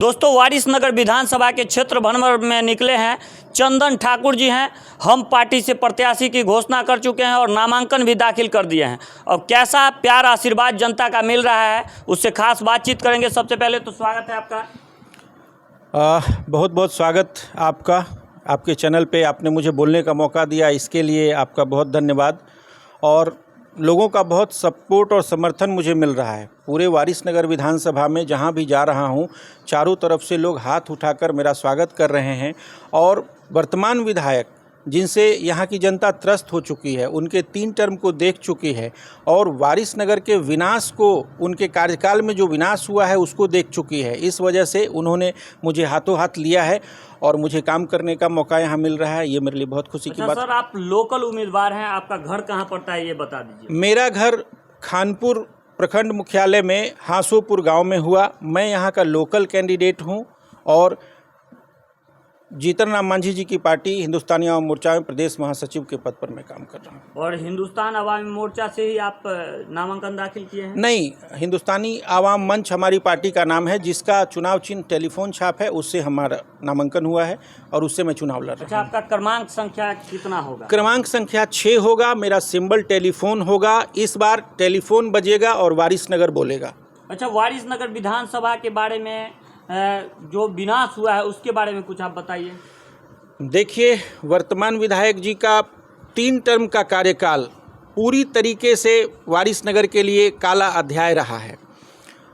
दोस्तों, वारिसनगर विधानसभा के क्षेत्र भ्रमण में निकले हैं चंदन ठाकुर जी हैं। हम पार्टी से प्रत्याशी की घोषणा कर चुके हैं और नामांकन भी दाखिल कर दिए हैं। अब कैसा प्यार आशीर्वाद जनता का मिल रहा है उससे खास बातचीत करेंगे। सबसे पहले तो स्वागत है आपका। बहुत बहुत स्वागत आपका। आपके चैनल पे आपने मुझे बोलने का मौका दिया, इसके लिए आपका बहुत धन्यवाद। और लोगों का बहुत सपोर्ट और समर्थन मुझे मिल रहा है। पूरे वारिसनगर विधानसभा में जहां भी जा रहा हूं, चारों तरफ से लोग हाथ उठाकर मेरा स्वागत कर रहे हैं। और वर्तमान विधायक जिनसे यहां की जनता त्रस्त हो चुकी है, उनके 3 टर्म को देख चुकी है और वारिसनगर के विनाश को, उनके कार्यकाल में जो विनाश हुआ है उसको देख चुकी है। इस वजह से उन्होंने मुझे हाथों हाथ लिया है और मुझे काम करने का मौका यहाँ मिल रहा है। ये मेरे लिए बहुत खुशी की बात। सर, आप लोकल उम्मीदवार हैं, आपका घर कहाँ पड़ता है ये बता दीजिए। मेरा घर खानपुर प्रखंड मुख्यालय में हांसोपुर गांव में हुआ। मैं यहाँ का लोकल कैंडिडेट हूँ और जीतन राम मांझी जी की पार्टी हिंदुस्तानी आवाम मोर्चा में प्रदेश महासचिव के पद पर मैं काम कर रहा हूँ। और हिंदुस्तान आवामी मोर्चा से ही आप नामांकन दाखिल किए हैं? नहीं, हिंदुस्तानी आवाम मंच हमारी पार्टी का नाम है, जिसका चुनाव चिन्ह टेलीफोन छाप है, उससे हमारा नामांकन हुआ है और उससे मैं चुनाव लड़ रहा हूँ। अच्छा, आपका क्रमांक संख्या कितना होगा? क्रमांक संख्या 6 होगा। मेरा सिंबल टेलीफोन होगा। इस बार टेलीफोन बजेगा और वारिसनगर बोलेगा। अच्छा, वारिसनगर विधानसभा के बारे में जो विनाश हुआ है उसके बारे में कुछ आप बताइए। देखिए, वर्तमान विधायक जी का 3 टर्म का कार्यकाल पूरी तरीके से वारिसनगर के लिए काला अध्याय रहा है।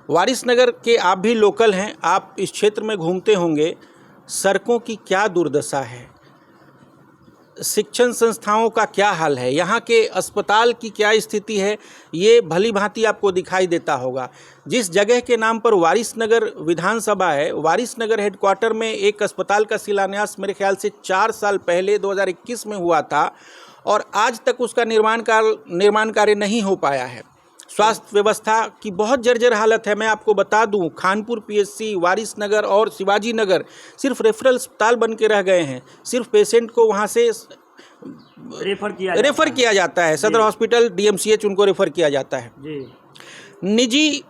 वारिसनगर के आप भी लोकल हैं, आप इस क्षेत्र में घूमते होंगे। सड़कों की क्या दुर्दशा है, शिक्षण संस्थाओं का क्या हाल है, यहाँ के अस्पताल की क्या स्थिति है, ये भली भांति आपको दिखाई देता होगा। जिस जगह के नाम पर वारिसनगर विधानसभा है, वारिसनगर हेडक्वार्टर में एक अस्पताल का शिलान्यास मेरे ख्याल से 4 साल पहले 2021 में हुआ था और आज तक उसका निर्माण कार्य नहीं हो पाया है। स्वास्थ्य व्यवस्था की बहुत जर्जर हालत है। मैं आपको बता दूं, खानपुर पीएचसी, वारिसनगर और शिवाजी नगर सिर्फ रेफरल अस्पताल बन के रह गए हैं। सिर्फ पेशेंट को वहां से रेफर किया जाता है। सदर हॉस्पिटल DMCH उनको रेफर किया जाता है जी। निजी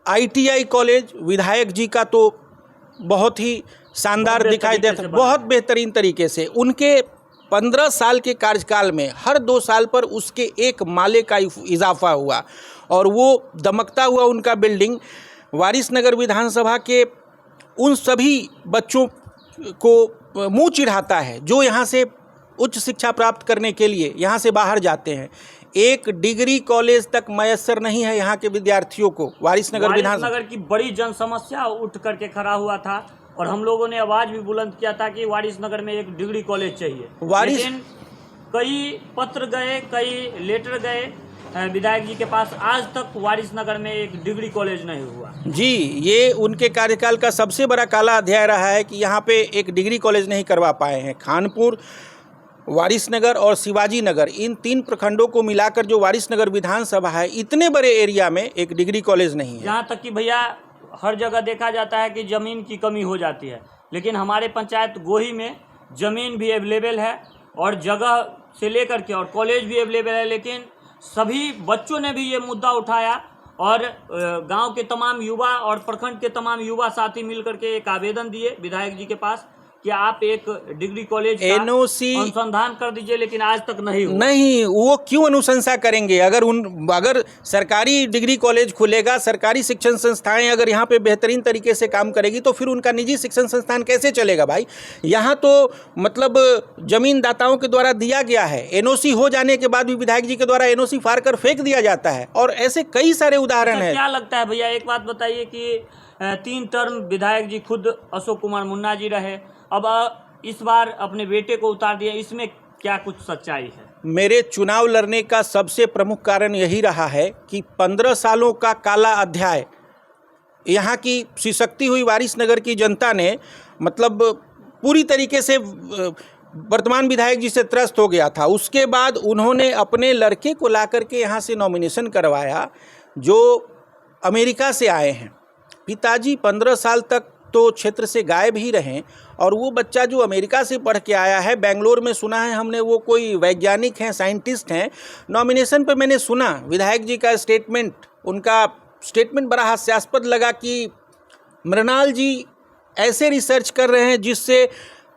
ITI कॉलेज विधायक जी का तो बहुत ही शानदार दिखाई देता है, बहुत बेहतरीन तरीके से। उनके 15 साल के कार्यकाल में हर 2 साल पर उसके एक माले का इजाफा हुआ और वो दमकता हुआ उनका बिल्डिंग वारिसनगर विधानसभा के उन सभी बच्चों को मुंह चिढ़ाता है जो यहाँ से उच्च शिक्षा प्राप्त करने के लिए यहाँ से बाहर जाते हैं। एक डिग्री कॉलेज तक मयस्सर नहीं है यहाँ के विद्यार्थियों को। वारिसनगर की बड़ी जन समस्या उठ करके खड़ा हुआ था और हम लोगों ने आवाज भी बुलंद किया था कि वारिसनगर में एक डिग्री कॉलेज चाहिए। लेकिन कई पत्र गए, कई लेटर गए विधायक जी के पास, आज तक वारिसनगर में एक डिग्री कॉलेज नहीं हुआ। जी, ये उनके कार्यकाल का सबसे बड़ा काला अध्याय रहा है कि यहाँ पे एक डिग्री कॉलेज नहीं करवा पाए हैं। खानपुर, वारिसनगर और शिवाजी नगर, इन 3 प्रखंडों को मिलाकर जो वारिसनगर विधानसभा है, इतने बड़े एरिया में एक डिग्री कॉलेज नहीं है। यहाँ तक कि भैया हर जगह देखा जाता है कि ज़मीन की कमी हो जाती है, लेकिन हमारे पंचायत गोही में ज़मीन भी अवेलेबल है और जगह से लेकर के और कॉलेज भी अवेलेबल है। लेकिन सभी बच्चों ने भी ये मुद्दा उठाया और गांव के तमाम युवा और प्रखंड के तमाम युवा साथी मिलकर के एक आवेदन दिए विधायक जी के पास कि आप एक डिग्री कॉलेज का NOC अनुसंधान कर दीजिए, लेकिन आज तक नहीं हुआ। नहीं, वो क्यों अनुशंसा करेंगे? अगर सरकारी डिग्री कॉलेज खुलेगा, सरकारी शिक्षण संस्थाएं अगर यहाँ पे बेहतरीन तरीके से काम करेगी तो फिर उनका निजी शिक्षण संस्थान कैसे चलेगा भाई? यहाँ तो मतलब जमीन दाताओं के द्वारा दिया गया है, NOC हो जाने के बाद भी विधायक जी के द्वारा NOC फाड़ कर फेंक दिया जाता है और ऐसे कई सारे उदाहरण है। क्या लगता है भैया, एक बात बताइए कि 3 टर्म विधायक जी खुद अशोक कुमार मुन्ना जी रहे, अब इस बार अपने बेटे को उतार दिया, इसमें क्या कुछ सच्चाई है? मेरे चुनाव लड़ने का सबसे प्रमुख कारण यही रहा है कि 15 सालों का काला अध्याय यहाँ की सिसकती हुई वारिसनगर की जनता ने मतलब पूरी तरीके से वर्तमान विधायक जी से त्रस्त हो गया था। उसके बाद उन्होंने अपने लड़के को ला करके यहाँ से नॉमिनेशन करवाया जो अमेरिका से आए हैं। पिताजी 15 साल तक तो क्षेत्र से गायब ही रहे और वो बच्चा जो अमेरिका से पढ़ के आया है, बेंगलोर में सुना है हमने वो कोई वैज्ञानिक हैं, साइंटिस्ट हैं। नॉमिनेशन पे मैंने सुना विधायक जी का स्टेटमेंट, उनका स्टेटमेंट बड़ा हास्यास्पद लगा कि मृणाल जी ऐसे रिसर्च कर रहे हैं जिससे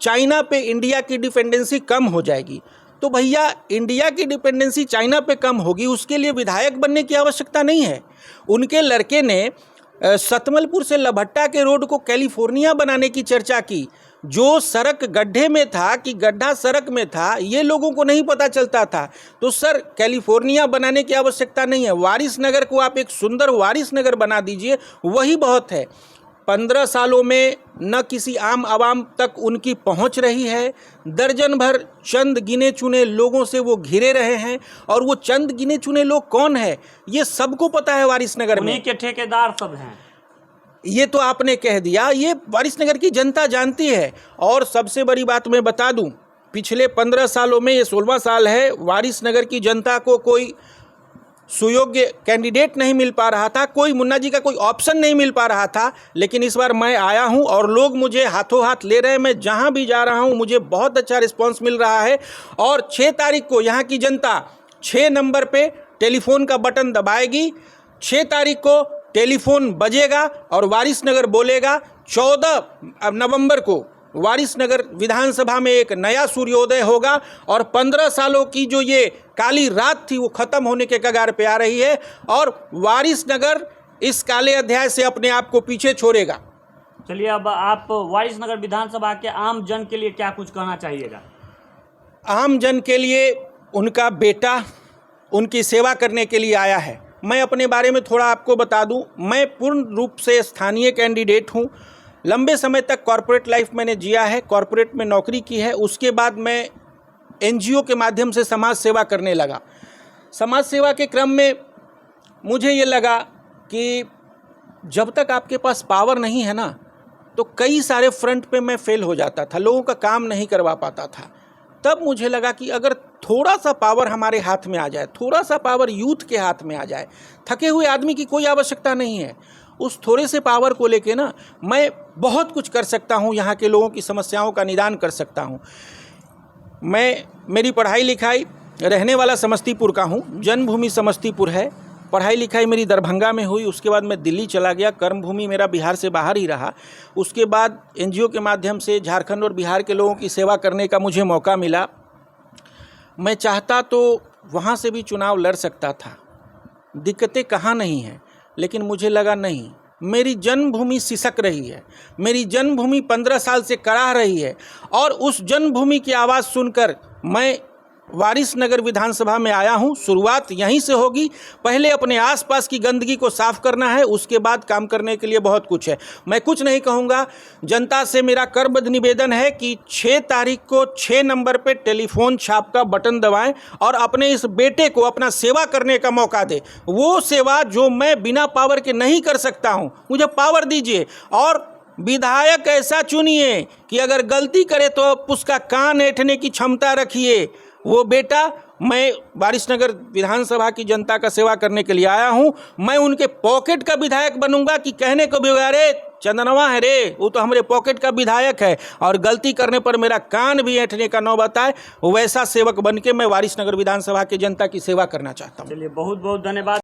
चाइना पे इंडिया की डिपेंडेंसी कम हो जाएगी। तो भैया इंडिया की डिपेंडेंसी चाइना पे कम होगी, उसके लिए विधायक बनने की आवश्यकता नहीं है। उनके लड़के ने सतमलपुर से लभट्टा के रोड को कैलिफोर्निया बनाने की चर्चा की। जो सड़क गड्ढे में था कि गड्ढा सड़क में था, ये लोगों को नहीं पता चलता था। तो सर कैलिफोर्निया बनाने की आवश्यकता नहीं है, वारिस नगर को आप एक सुंदर वारिस नगर बना दीजिए, वही बहुत है। 15 सालों में न किसी आम आवाम तक उनकी पहुंच रही है। दर्जन भर चंद गिने चुने लोगों से वो घिरे रहे हैं, और वो चंद गिने चुने लोग कौन है ये सबको पता है वारिस नगर में। उन्हीं के ठेकेदार सब हैं। ये तो आपने कह दिया, ये वारिस नगर की जनता जानती है। और सबसे बड़ी बात मैं बता दूं, पिछले 15 सालों में, ये 16वां साल है, वारिस नगर की जनता को कोई सुयोग्य कैंडिडेट नहीं मिल पा रहा था, कोई मुन्ना जी का कोई ऑप्शन नहीं मिल पा रहा था। लेकिन इस बार मैं आया हूं और लोग मुझे हाथों हाथ ले रहे हैं। मैं जहां भी जा रहा हूं मुझे बहुत अच्छा रिस्पांस मिल रहा है। और 6 तारीख को यहां की जनता 6 नंबर पे टेलीफोन का बटन दबाएगी। 6 तारीख को टेलीफोन बजेगा और वारिस नगर बोलेगा। 14 नवंबर को वारिस नगर विधानसभा में एक नया सूर्योदय होगा, और 15 सालों की जो ये काली रात थी वो खत्म होने के कगार पे आ रही है, और वारिस नगर इस काले अध्याय से अपने आप को पीछे छोड़ेगा। चलिए, अब आप वारिस नगर विधानसभा के आम जन के लिए क्या कुछ कहना चाहिएगा? आम जन के लिए उनका बेटा उनकी सेवा करने के लिए आया है। मैं अपने बारे में थोड़ा आपको बता दूं, मैं पूर्ण रूप से स्थानीय कैंडिडेट हूं। लंबे समय तक कॉरपोरेट लाइफ मैंने जिया है, कॉरपोरेट में नौकरी की है। उसके बाद मैं एनजीओ के माध्यम से समाज सेवा करने लगा। समाज सेवा के क्रम में मुझे ये लगा कि जब तक आपके पास पावर नहीं है ना, तो कई सारे फ्रंट पे मैं फेल हो जाता था, लोगों का काम नहीं करवा पाता था। तब मुझे लगा कि अगर थोड़ा सा पावर हमारे हाथ में आ जाए, थोड़ा सा पावर यूथ के हाथ में आ जाए, थके हुए आदमी की कोई आवश्यकता नहीं है। उस थोड़े से पावर को लेके ना मैं बहुत कुछ कर सकता हूँ, यहाँ के लोगों की समस्याओं का निदान कर सकता हूँ। मेरी पढ़ाई लिखाई, रहने वाला समस्तीपुर का हूँ, जन्मभूमि समस्तीपुर है। पढ़ाई लिखाई मेरी दरभंगा में हुई, उसके बाद मैं दिल्ली चला गया। कर्मभूमि मेरा बिहार से बाहर ही रहा। उसके बाद एनजीओ के माध्यम से झारखंड और बिहार के लोगों की सेवा करने का मुझे मौका मिला। मैं चाहता तो वहाँ से भी चुनाव लड़ सकता था, दिक्कतें कहाँ नहीं हैं, लेकिन मुझे लगा नहीं, मेरी जन्मभूमि सिसक रही है, मेरी जन्मभूमि 15 साल से कराह रही है, और उस जन्मभूमि की आवाज़ सुनकर मैं वारिस नगर विधानसभा में आया हूं। शुरुआत यहीं से होगी। पहले अपने आसपास की गंदगी को साफ करना है, उसके बाद काम करने के लिए बहुत कुछ है। मैं कुछ नहीं कहूँगा, जनता से मेरा करबद्ध निवेदन है कि 6 तारीख को 6 नंबर पे टेलीफोन छाप का बटन दबाएं और अपने इस बेटे को अपना सेवा करने का मौका दे। वो सेवा जो मैं बिना पावर के नहीं कर सकता हूँ, मुझे पावर दीजिए। और विधायक ऐसा चुनिए कि अगर गलती करे तो उसका कान ऐंठने की क्षमता रखिए। वो बेटा, मैं वारिस नगर विधानसभा की जनता का सेवा करने के लिए आया हूं। मैं उनके पॉकेट का विधायक बनूंगा कि कहने को भी अरे चंदनवा है रे, वो तो हमारे पॉकेट का विधायक है, और गलती करने पर मेरा कान भी ऐंठने का नौबत आए, वैसा सेवक बन के मैं वारिस नगर विधानसभा की जनता की सेवा करना चाहता हूँ। चलिए, बहुत बहुत धन्यवाद।